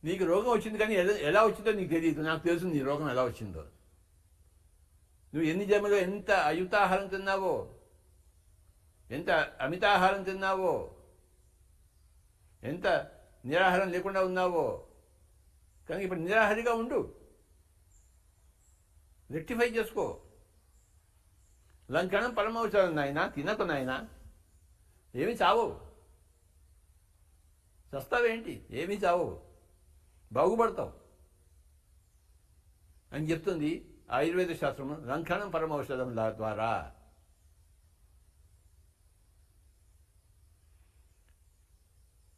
నీకు రోగం వచ్చింది కానీ ఎలా వచ్చిందో నీకు తెలియదు. నాకు తెలుసు నీ రోగం ఎలా వచ్చిందో. నువ్వు ఎన్ని జన్మలో ఎంత అయుతాహారం తిన్నావో, ఎంత అమితాహారం తిన్నావో, ఎంత నిరాహారం లేకుండా ఉన్నావో. కానీ ఇప్పుడు నిరాహారిగా ఉండు, రెక్టిఫై చేసుకో. లంకణం పరమవసరం నాయన, తినకు నాయన. ఏమి చావు, చస్తావేంటి, ఏమీ చావు, బాగుపడతావు అని చెప్తుంది ఆయుర్వేద శాస్త్రము. లంకణం పరమౌషధం ద్వారా.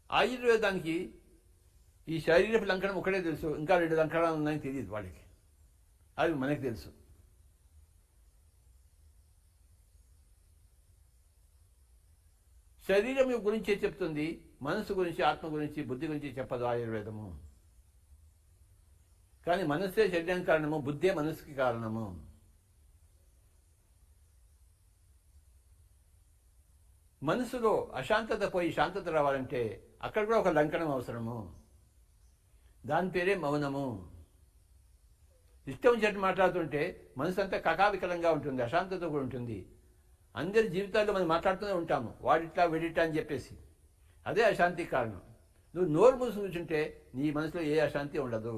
ఆయుర్వేదానికి ఈ శరీరపు లంకణం ఒకటే తెలుసు, ఇంకా 2 లంకణాలు ఉన్నాయని తెలియదు వాళ్ళకి. అవి మనకు తెలుసు. శరీరం గురించే చెప్తుంది, మనసు గురించి, ఆత్మ గురించి, బుద్ధి గురించి చెప్పదు ఆయుర్వేదము. కానీ మనస్సే శరీరానికి కారణము, బుద్ధే మనసుకి కారణము. మనసులో అశాంతత పోయి శాంతత రావాలంటే అక్కడ కూడా ఒక లంకణం అవసరము. దాని పేరే మౌనము. ఇష్టం వచ్చినట్టు మాట్లాడుతుంటే మనసు అంతా కకావికలంగా ఉంటుంది, అశాంతత కూడా ఉంటుంది. అందరి జీవితాల్లో మనం మాట్లాడుతూనే ఉంటాము, వాడిట్లా వెడిట్లా అని చెప్పేసి. అదే అశాంతికి కారణం. నువ్వు నోరు మూసి కూర్చుంటే నీ మనసులో ఏ అశాంతి ఉండదు.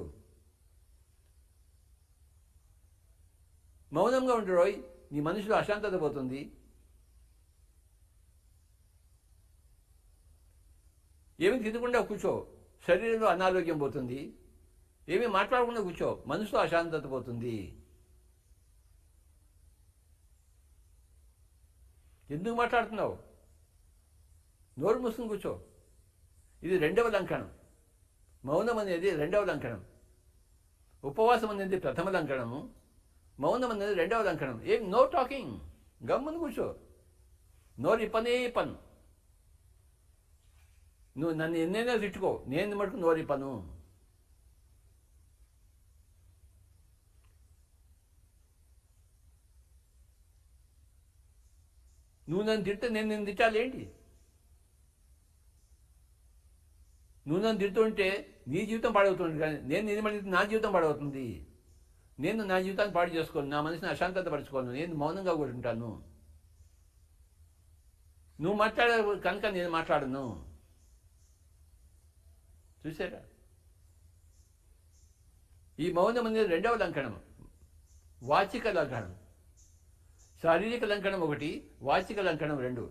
మౌనంగా ఉండు రోయ్, నీ మనసులో అశాంతత పోతుంది. ఏమి తినకుండా కూర్చో, శరీరంలో అనారోగ్యం పోతుంది. ఏమీ మాట్లాడకుండా కూర్చో, మనసులో అశాంతత పోతుంది. ఎందుకు మాట్లాడుతున్నావు? నోరు మూసుకుని కూర్చో. ఇది 2వ లంకణం. మౌనం అనేది 2వ లంకణం. ఉపవాసం అనేది 1వ లంకణము. మౌనం అనేది 2వ లంకణం. ఏం నో టాకింగ్, గమ్మును కూర్చో. నోరు ఇప్పనే ఇప్పను. నువ్వు నన్ను ఎన్నైనా తిట్టుకో, నేను మటుకు నోరు ఇప్పను. నువ్వు నన్ను తిడితే నేను నిన్ను తిట్టాలి ఏంటి? నువ్వు నన్ను తిడుతుంటే నీ జీవితం పాడవుతుంది, కానీ నేను నిన్ను నా జీవితం పాడవుతుంది. నేను నా జీవితాన్ని పాడు చేసుకోను, నా మనసుని అశాంతత పరుచుకోను, నేను మౌనంగా కూర్చుంటాను. నువ్వు మాట్లాడే కనుక నేను మాట్లాడను. చూసారా? ఈ మౌనం అనేది 2వ లంకణం, వాచిక లంకణం. శారీరక లంకణం 1, వాచిక లంకణం 2.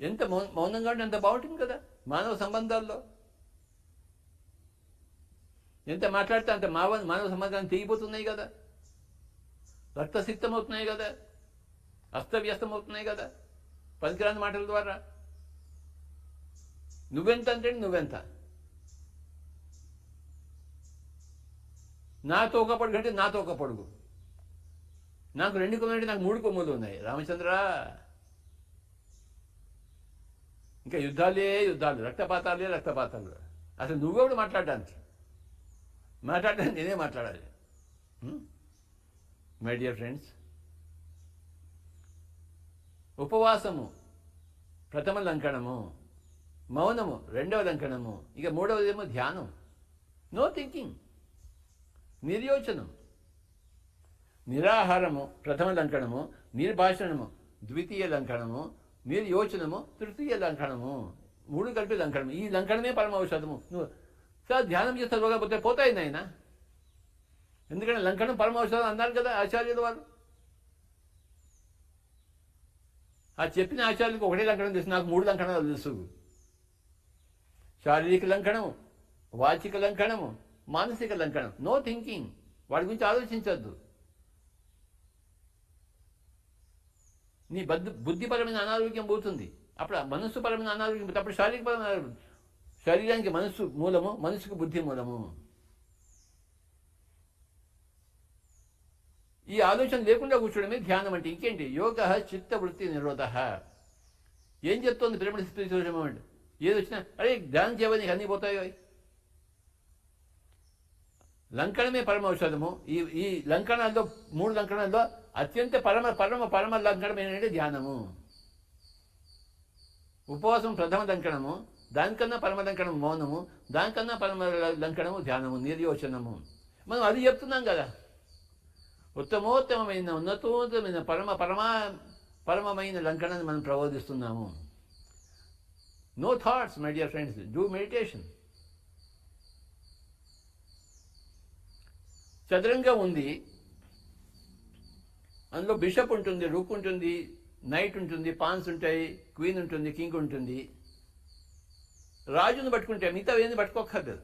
ఎంత మౌనంగా ఉంటే అంత బాగుంటుంది కదా మానవ సంబంధాల్లో. ఎంత మాట్లాడితే అంత మానవ సంబంధాలు తెగిపోతున్నాయి కదా, రక్తసిక్తం అవుతున్నాయి కదా, అస్తవ్యస్తం అవుతున్నాయి కదా పనికిరాని మాటల ద్వారా. నువ్వెంత అంటే నువ్వెంత, నాతో ఒక పొడుగు అంటే నాతో ఒక పొడుగు, నాకు 2 కొమ్ములు అంటే నాకు 3 కొమ్ములు ఉన్నాయి. రామచంద్ర, ఇంకా యుద్ధాలే యుద్ధాలు, రక్తపాతాలే రక్తపాతాలు. అసలు నువ్వెవడు మాట్లాడడానికి నేనే మాట్లాడాలి. మై డియర్ ఫ్రెండ్స్, ఉపవాసము 1వ లంకణము, మౌనము 2వ లంకణము, ఇక 3వదేమో ధ్యానం. No thinking, నిర్యోచనం. నిరాహారము 1వ లంకణము, నిర్భాషణము 2వ లంకణము, నిర్యోచనము 3వ లంకణము. 3 కలిపి లంకణము. ఈ లంకణమే పరమ ఔషధము. నువ్వు సార్ ధ్యానం చేస్తే రోగపోతే పోతాయి నాయన. ఎందుకంటే లంకణం పరమ ఔషధం అన్నారు కదా ఆచార్యుల వారు. ఆ చెప్పిన ఆచార్యులకు ఒకటే లంకణం తెలుసు, నాకు 3 లంకణాలు తెలుసు. శారీరక లంకణము, వాచిక లంకణము, మానసిక లంకణం. నో థింకింగ్, వాడి గురించి ఆలోచించద్దు. నీ బుద్ధిపరమైన అనారోగ్యం పోతుంది, అప్పుడు మనస్సు పరమైన అనారోగ్యం పోతుంది, అప్పుడు శారీరకపరమైన అనారోగ్యం. శరీరానికి మనస్సు మూలము, మనసుకు బుద్ధి మూలము. ఈ ఆలోచన లేకుండా కూర్చోడమే ధ్యానం అంటే. ఇంకేంటి? యోగ చిత్తవృత్తి నిరోధ. ఏం చెప్తోంది పిరమిడ్ స్పిరిచువలిజం అంటే? ఏది వచ్చినా అరే ధ్యానం చేయవని నీకు అన్నీ పోతాయో. లంకణమే పరమ ఔషధము. ఈ లంకణాల్లో 3 లంకణాల్లో అత్యంత పరమ పరమ పరమ లంకణం ఏంటంటే ధ్యానము. ఉపవాసం ప్రథమ లంకణము, దానికన్నా పరమ లంకణం మౌనము, దానికన్నా పరమ లంకణము ధ్యానము, నిర్యోచనము. మనం అది చెప్తున్నాం కదా. ఉత్తమోత్తమైన ఉన్నతోత్తమైన పరమమైన లంకణాన్ని మనం ప్రబోధిస్తున్నాము. No thoughts my dear friends, do meditation. చదరంగం ఉంది, అందులో బిషప్ ఉంటుంది, రూక్ ఉంటుంది, నైట్ ఉంటుంది, పాన్స్ ఉంటాయి, క్వీన్ ఉంటుంది, కింగ్ ఉంటుంది. రాజును పట్టుకుంటే మిగతా ఏంది పట్టుకోక్కర్లేదు.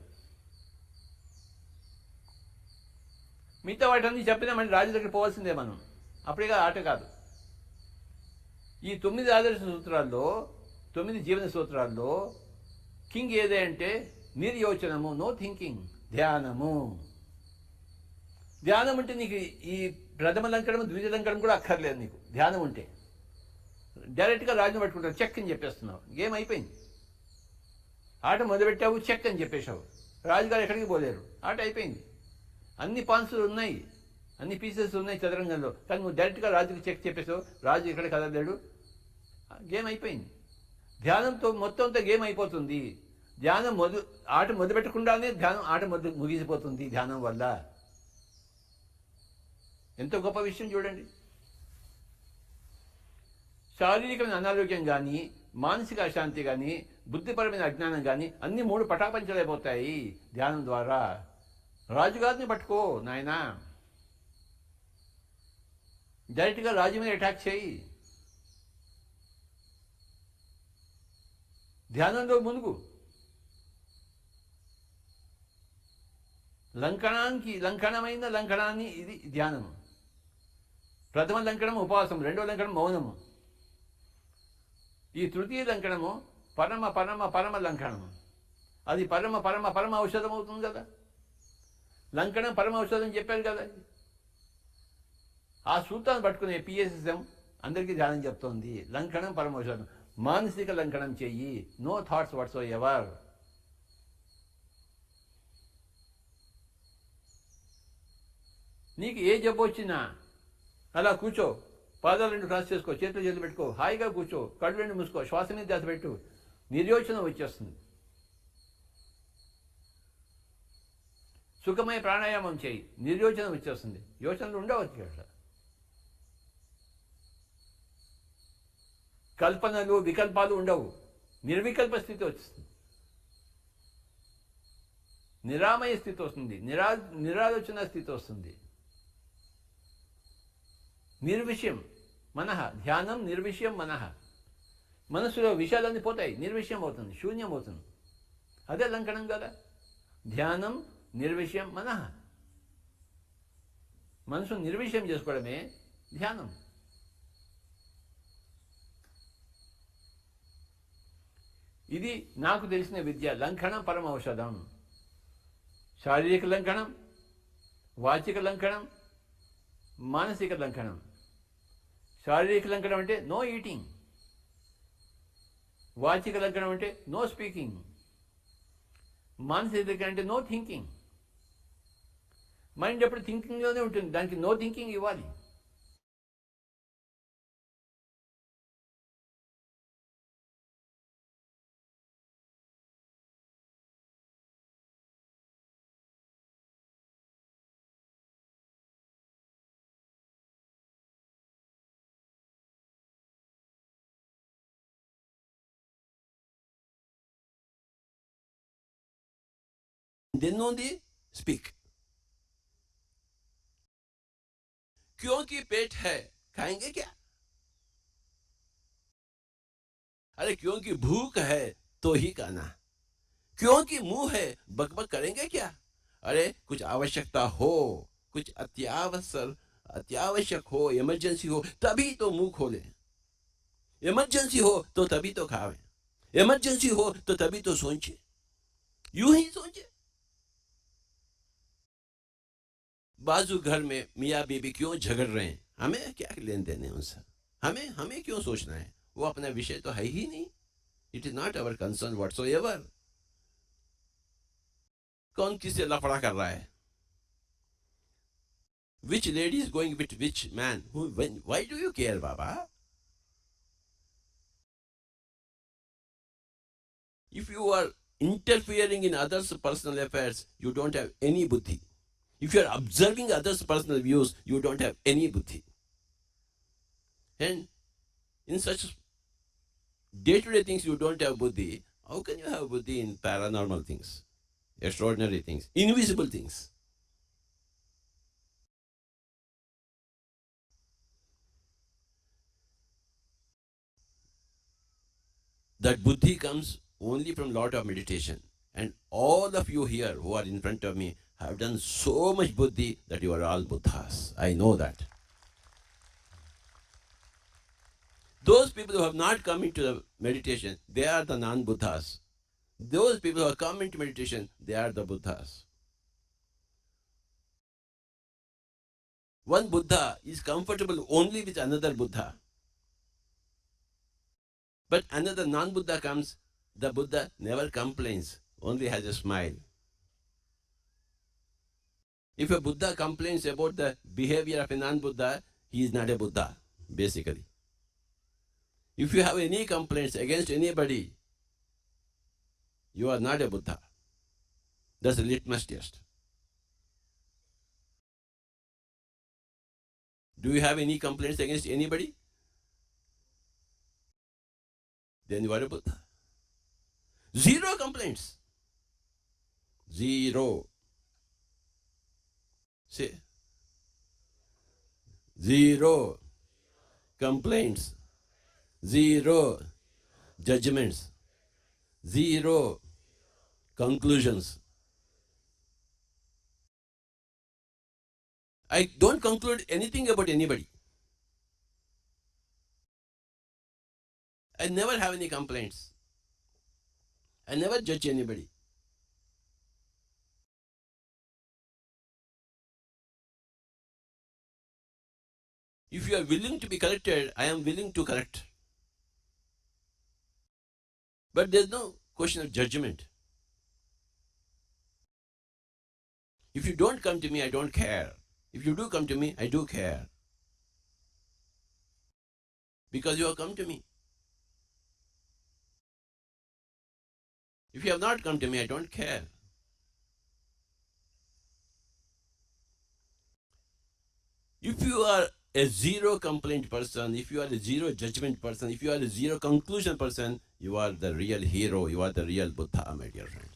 మిగతా వాటన్నీ చెప్పినా మళ్ళీ రాజు దగ్గర పోవాల్సిందే మనం. అప్పుడేగా ఆట కాదు. ఈ 9 ఆదర్శ సూత్రాల్లో, 9 జీవన సూత్రాల్లో కింగ్ ఏదే అంటే నిర్యోచనము, నో థింకింగ్, ధ్యానము. ధ్యానం ఉంటే నీకు ఈ ప్రథమ లంకణం, ద్వితీయ లంకణం కూడా అక్కర్లేదు. నీకు ధ్యానం ఉంటే డైరెక్ట్గా రాజును పట్టుకుంటావు, చెక్ అని చెప్పేస్తున్నావు, గేమ్ అయిపోయింది. ఆట మొదలుపెట్టావు, చెక్ అని చెప్పేశావు, రాజుగారు ఎక్కడికి పోలేరు, ఆట అయిపోయింది. అన్ని పాన్సులు ఉన్నాయి, అన్ని పీసెస్ ఉన్నాయి చదరంగంలో, కానీ నువ్వు డైరెక్ట్గా రాజుకి చెక్ చెప్పేసావు, రాజు ఇక్కడ కదలేడు, గేమ్ అయిపోయింది. ధ్యానంతో మొత్తం అంతా గేమ్ అయిపోతుంది. ధ్యానం ఆట మొదలుపెట్టకుండానే ఆట ముగిసిపోతుంది ధ్యానం వల్ల. ఎంత గొప్ప విషయం చూడండి. శారీరకమైన అనారోగ్యం కానీ, మానసిక అశాంతి కానీ, బుద్ధిపరమైన అజ్ఞానం కానీ అన్ని 3 పటాపంచలైపోతాయి ధ్యానం ద్వారా. రాజుగారిని పట్టుకో నాయనా, డైరెక్ట్గా రాజు మీద అటాక్ చేయి, ధ్యానంలో మునుగు. లంకణమైన లంకణాన్ని ఇది ధ్యానము. ప్రథమ లంకణం ఉపవాసం, రెండో లంకణం మౌనము. ఈ తృతీయ లంకణము పరమ లంకణము. అది పరమ ఔషధం అవుతుంది కదా. లంకణం పరమ ఔషధం చెప్పారు కదా. ఆ సూత్రాన్ని పట్టుకునే పిఎస్ఎస్ఎం అందరికీ ధ్యానం చెప్తోంది. లంకణం పరమ ఔషధం. మానసిక లంకణం చెయ్యి, నో థాట్స్ వాట్స్ ఎవర్. నీకు ఏ జబ్బు వచ్చినా అలా కూర్చో, పాదాలు 2 క్రాస్ చేసుకో, చేతులు పెట్టుకో, హాయిగా కూర్చో, కళ్ళు 2 మూసుకో, శ్వాస మీద ధ్యాస పెట్టు, నిర్యోచనం వచ్చేస్తుంది. సుఖమయ ప్రాణాయామం చేయి, నిర్యోచనం వచ్చేస్తుంది. యోచనలు ఉండవచ్చు అట్లా. కల్పనలు వికల్పాలు ఉండవు, నిర్వికల్ప స్థితి వస్తుంది, నిరామయ స్థితి వస్తుంది, నిరాలోచన స్థితి వస్తుంది. నిర్విషయం మనః, ధ్యానం నిర్విషయం మనః. మనసులో విషయాలన్నీ పోతాయి, నిర్విషయం అవుతుంది, శూన్యం అవుతుంది. అదే లంకణం కదా. ధ్యానం నిర్విషయం మనః. మనసు నిర్విషయం చేసుకోవడమే ధ్యానం. ఇది నాకు తెలిసిన విద్య. లంకణం పరమ ఔషధం. శారీరక లంకణం, వాచిక లంకణం, మానసిక లంకణం. శారీరక లంకణం అంటే నో ఈటింగ్, వాచిక లంకణం అంటే నో స్పీకింగ్, మానసిక లంకణం అంటే నో థింకింగ్. మైండ్ ఎప్పుడు థింకింగ్లోనే ఉంటుంది, దానికి నో థింకింగ్ ఇవ్వాలి. Then only speak. क्योंकि पेट है, खाएंगे क्या? अरे क्योंकि भूख है तो ही खाना, क्योंकि मुंह है बकबक करेंगे क्या? अरे कुछ आवश्यकता हो, कुछ अत्यावश्यक हो, इमरजेंसी हो, तभी तो मुंह खोले। इमरजेंसी हो तो तभी तो खावे, इमरजेंसी हो तो तभी तो सोचे। यूं ही सोचे। बाजू घर में मियाँ बीबी क्यों झगड़ रहे हैं, हमें क्या लेन देन है उनसे? हमें क्यों सोचना है? वो अपना विषय तो है ही नहीं। It is not our concern whatsoever. कौन किससे लफड़ा कर रहा है? Which lady is going with which man? Why do you care बाबा? If you are interfering in others' personal affairs, you don't have any buddhi. If you are observing others' personal views, you don't have any buddhi. And in such day-to-day things you don't have buddhi, how can you have buddhi in paranormal things, extraordinary things, invisible things? That buddhi comes only from lot of meditation. And all of you here who are in front of me have done so much buddhi that you are all buddhas. I know that. Those people who have not come into the meditation, they are the non-buddhas. Those people who have come into meditation, they are the buddhas. One Buddha is comfortable only with another Buddha. But another non-Buddha comes, the Buddha never complains, only has a smile. If a Buddha complains about the behavior of a non-Buddha, he is not a Buddha, basically. If you have any complaints against anybody, you are not a Buddha. That's a litmus test. Do you have any complaints against anybody? Then you are a Buddha. Zero complaints. Zero. Say. Zero complaints. Zero judgments. Zero conclusions. I don't conclude anything about anybody. I never have any complaints. I never judge anybody. If you are willing to be corrected, I am willing to correct. But there's no question of judgment. If you don't come to me, I don't care. If you do come to me, I do care. Because you have come to me. If you have not come to me, I don't care. If you are a zero complaint person, if you are a zero judgment person, if you are a zero conclusion person, you are the real hero, you are the real Buddha, my dear friend.